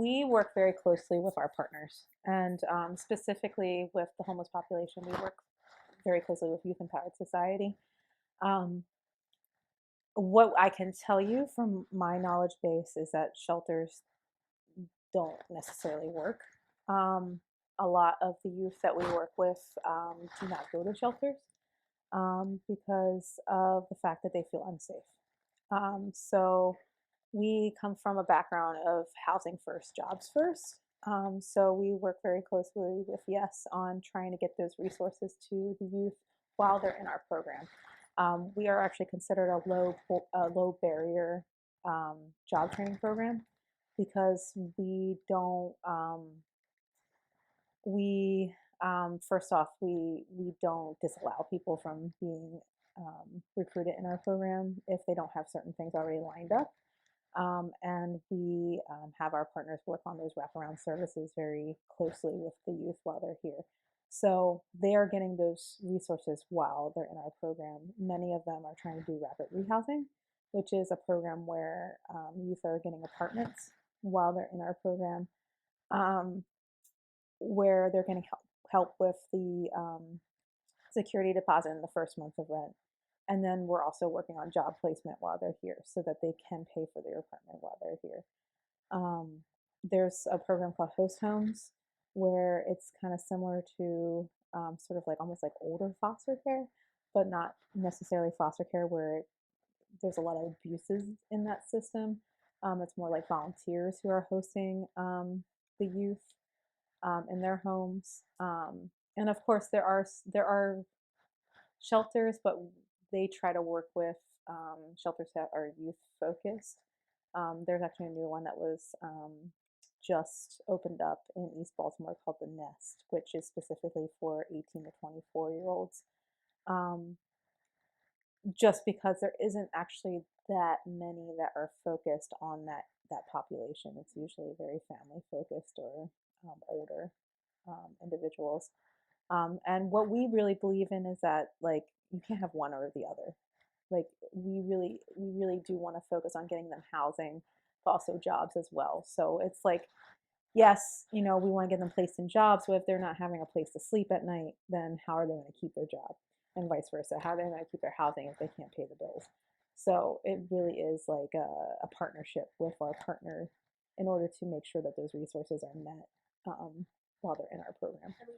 We work very closely with our partners, and specifically with the homeless population. We work very closely with Youth Empowered Society. Um, what I can tell you from my knowledge base is that shelters don't necessarily work. Um, a lot of the youth that we work with do not go to shelters because of the fact that they feel unsafe. So we come from a background of housing first, jobs first. So we work very closely with YES on trying to get those resources to the youth while they're in our program. We are actually considered a low barrier job training program because we don't we first off we don't disallow people from being recruited in our program if they don't have certain things already lined up. And we have our partners work on those wraparound services very closely with the youth while they're here. So they are getting those resources while they're in our program. Many of them are trying to do rapid rehousing, which is a program where youth are getting apartments while they're in our program, um, where they're getting help with the security deposit in the first month of rent. And then we're also working on job placement while they're here so that they can pay for their apartment while they're here. There's a program called Host Homes where it's kind of similar to sort of like almost like older foster care, but not necessarily foster care where there's a lot of abuses in that system. It's more like volunteers who are hosting the youth in their homes. And of course, there are shelters, but they try to work with shelters that are youth focused. There's actually a new one that was just opened up in East Baltimore called The Nest, which is specifically for 18 to 24-year-olds. Just because there isn't actually that many that are focused on that population. It's usually very family focused or older individuals. And what we really believe in is that like you can't have one or the other. Like we really do want to focus on getting them housing, but also jobs as well. So it's like, yes, we want to get them placed in jobs, but if they're not having a place to sleep at night, then how are they going to keep their job? And vice versa. How are they going to keep their housing if they can't pay the bills? So it really is like a partnership with our partner in order to make sure that those resources are met while they're in our program.